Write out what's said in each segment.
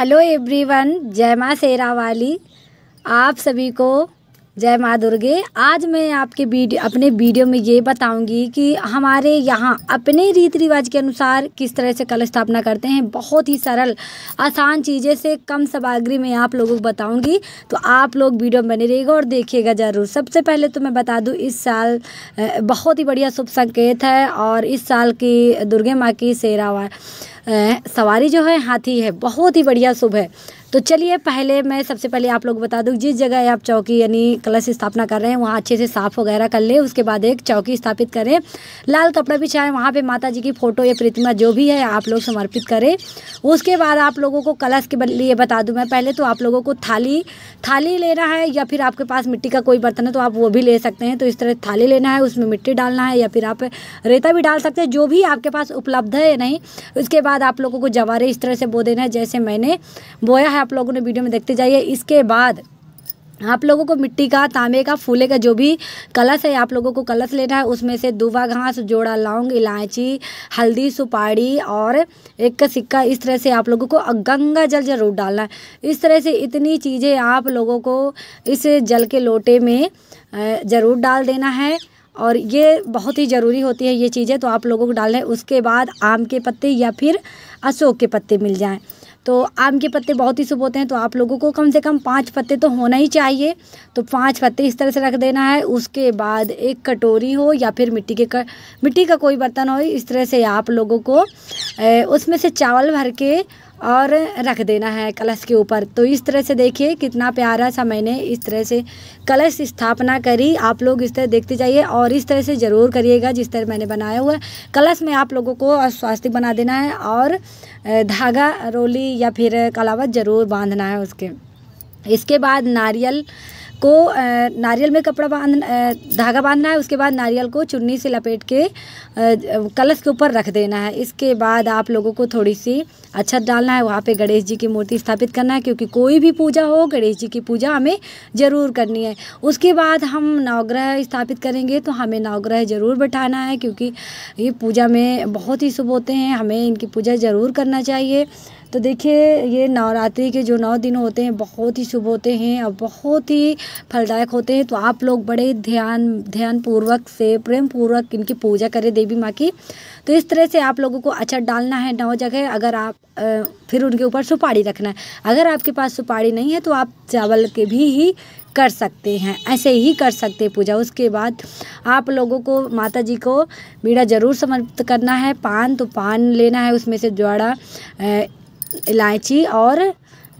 Hello everyone, जय माँ शेरा वाली। आप सभी को जय माँ दुर्गे। आज मैं आपके अपने वीडियो में ये बताऊंगी कि हमारे यहाँ अपने रीति रिवाज के अनुसार किस तरह से कलश स्थापना करते हैं। बहुत ही सरल आसान चीज़ें से कम सामग्री में आप लोगों को बताऊंगी, तो आप लोग वीडियो में बने रहिएगा और देखिएगा ज़रूर। सबसे पहले तो मैं बता दूं, इस साल बहुत ही बढ़िया शुभ संकेत है और इस साल की दुर्गे माँ की शेरा सवारी जो है हाथी है, बहुत ही बढ़िया शुभ है। तो चलिए पहले मैं सबसे पहले आप लोग बता दूं, जिस जगह आप चौकी यानी कलश स्थापना कर रहे हैं वहाँ अच्छे से साफ़ वगैरह कर ले। उसके बाद एक चौकी स्थापित करें, लाल कपड़ा बिछाएं, वहाँ पे माता जी की फ़ोटो या प्रतिमा जो भी है आप लोग समर्पित करें। उसके बाद आप लोगों को कलश के लिए बता दूं मैं पहले, तो आप लोगों को थाली लेना है, या फिर आपके पास मिट्टी का कोई बर्तन है तो आप वो भी ले सकते हैं। तो इस तरह थाली लेना है, उसमें मिट्टी डालना है या फिर आप रेता भी डाल सकते हैं, जो भी आपके पास उपलब्ध है या नहीं। उसके बाद आप लोगों को जवारे इस तरह से बो देना है जैसे मैंने बोया है, आप लोगों ने वीडियो में देखते जाइए। इसके बाद आप लोगों को मिट्टी का, तांबे का, फूले का जो भी कलश है आप लोगों को कलश लेना है। उसमें से दूबा घास, जोड़ा लौंग, इलायची, हल्दी, सुपारी और एक का सिक्का, इस तरह से आप लोगों को गंगा जल जरूर डालना है। इस तरह से इतनी चीज़ें आप लोगों को इस जल के लोटे में ज़रूर डाल देना है और ये बहुत ही ज़रूरी होती है ये चीज़ें, तो आप लोगों को डालना है। उसके बाद आम के पत्ते या फिर अशोक के पत्ते मिल जाएं, तो आम के पत्ते बहुत ही शुभ होते हैं, तो आप लोगों को कम से कम 5 पत्ते तो होना ही चाहिए। तो 5 पत्ते इस तरह से रख देना है। उसके बाद एक कटोरी हो या फिर मिट्टी का कोई बर्तन हो, इस तरह से आप लोगों को उसमें से चावल भर के और रख देना है कलश के ऊपर। तो इस तरह से देखिए कितना प्यारा सा मैंने इस तरह से कलश स्थापना करी। आप लोग इस तरह देखते जाइए और इस तरह से ज़रूर करिएगा जिस तरह मैंने बनाया हुआ है। कलश में आप लोगों को स्वास्तिक बना देना है और धागा, रोली या फिर कलावत ज़रूर बांधना है उसके। इसके बाद नारियल में कपड़ा धागा बांधना है। उसके बाद नारियल को चुन्नी से लपेट के कलश के ऊपर रख देना है। इसके बाद आप लोगों को थोड़ी सी अक्षत डालना है, वहाँ पे गणेश जी की मूर्ति स्थापित करना है, क्योंकि कोई भी पूजा हो गणेश जी की पूजा हमें ज़रूर करनी है। उसके बाद हम नवग्रह स्थापित करेंगे, तो हमें नवग्रह ज़रूर बैठाना है, क्योंकि ये पूजा में बहुत ही शुभ होते हैं, हमें इनकी पूजा ज़रूर करना चाहिए। तो देखिए ये नवरात्रि के जो 9 दिन होते हैं बहुत ही शुभ होते हैं और बहुत ही फलदायक होते हैं। तो आप लोग बड़े ध्यान पूर्वक से, प्रेम पूर्वक इनकी पूजा करें देवी माँ की। तो इस तरह से आप लोगों को अक्षत डालना है 9 जगह। अगर आप फिर उनके ऊपर सुपारी रखना है। अगर आपके पास सुपारी नहीं है तो आप चावल के भी कर सकते हैं, ऐसे ही कर सकते हैं पूजा। उसके बाद आप लोगों को माता जी को बीड़ा ज़रूर समर्पित करना है। तो पान लेना है, उसमें से जोड़ा, इलायची और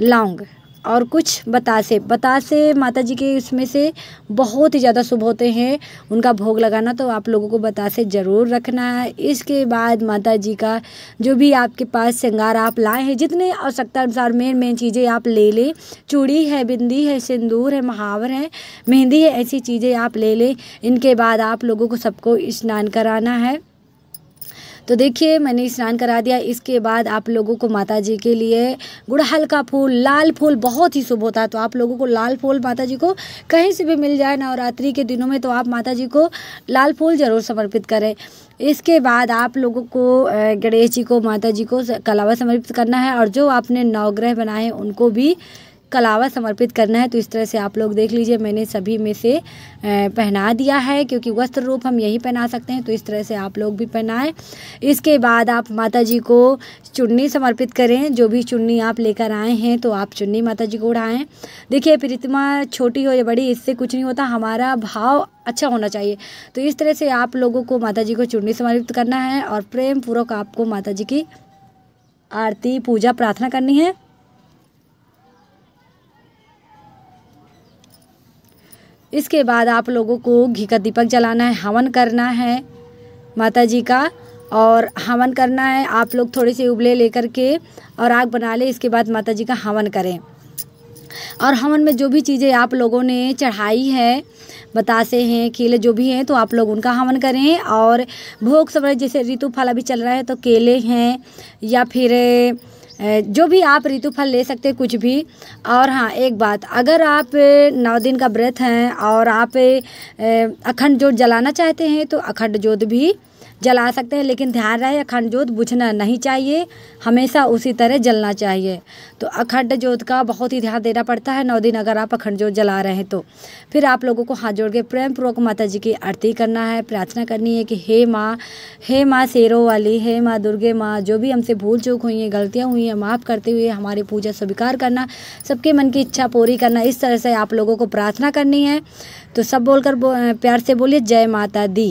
लौंग और कुछ बतासे माता जी के इसमें से बहुत ही ज़्यादा शुभ होते हैं, उनका भोग लगाना। तो आप लोगों को बतासे ज़रूर रखना है। इसके बाद माता जी का जो भी आपके पास श्रृंगार आप लाए हैं, जितने आवश्यकता अनुसार मेन चीज़ें आप ले लें। चूड़ी है, बिंदी है, सिंदूर है, महावर है, मेहंदी है, ऐसी चीज़ें आप ले लें। इनके बाद आप लोगों को सबको स्नान कराना है। तो देखिए मैंने स्नान करा दिया। इसके बाद आप लोगों को माता जी के लिए गुड़हल का फूल, लाल फूल बहुत ही शुभ होता है, तो आप लोगों को लाल फूल माता जी को कहीं से भी मिल जाए नवरात्रि के दिनों में, तो आप माता जी को लाल फूल ज़रूर समर्पित करें। इसके बाद आप लोगों को गणेश जी को, माता जी को कलावा समर्पित करना है और जो आपने नवग्रह बनाए हैं उनको भी कलावा समर्पित करना है। तो इस तरह से आप लोग देख लीजिए मैंने सभी में से पहना दिया है, क्योंकि वस्त्र रूप हम यही पहना सकते हैं, तो इस तरह से आप लोग भी पहनाएं। इसके बाद आप माता जी को चुन्नी समर्पित करें। जो भी चुन्नी आप लेकर आए हैं तो आप चुन्नी माता जी को उड़ाएं। देखिए प्रतिमा छोटी हो या बड़ी, इससे कुछ नहीं होता, हमारा भाव अच्छा होना चाहिए। तो इस तरह से आप लोगों को माता जी को चुन्नी समर्पित करना है और प्रेम पूर्वक आपको माता जी की आरती, पूजा, प्रार्थना करनी है। इसके बाद आप लोगों को घी का दीपक जलाना है, हवन करना है माता जी का, और हवन करना है। आप लोग थोड़े से उबले लेकर के और आग बना ले। इसके बाद माता जी का हवन करें और हवन में जो भी चीज़ें आप लोगों ने चढ़ाई है, बतासे हैं, केले जो भी हैं, तो आप लोग उनका हवन करें। और भोग समय जैसे ऋतु फल अभी चल रहा है तो केले हैं या फिर जो भी आप ऋतु फल ले सकते हैं, कुछ भी। और हाँ एक बात, अगर आप 9 दिन का व्रत हैं और आप अखंड जोत जलाना चाहते हैं तो अखंड जोत भी जला सकते हैं, लेकिन ध्यान रहे अखंड जोत बुझना नहीं चाहिए, हमेशा उसी तरह जलना चाहिए। तो अखंड जोत का बहुत ही ध्यान देना पड़ता है 9 दिन अगर आप अखंड जोत जला रहे हैं तो। फिर आप लोगों को हाथ जोड़ के प्रेम पूर्वक माता जी की आरती करना है, प्रार्थना करनी है कि हे माँ शेरों वाली, हे माँ दुर्गे माँ, जो भी हमसे भूल चूक हुई है, गलतियाँ हुई हैं, माफ़ करते हुए हमारी पूजा स्वीकार करना, सबके मन की इच्छा पूरी करना। इस तरह से आप लोगों को प्रार्थना करनी है। तो सब बोलकर प्यार से बोलिए जय माता दी।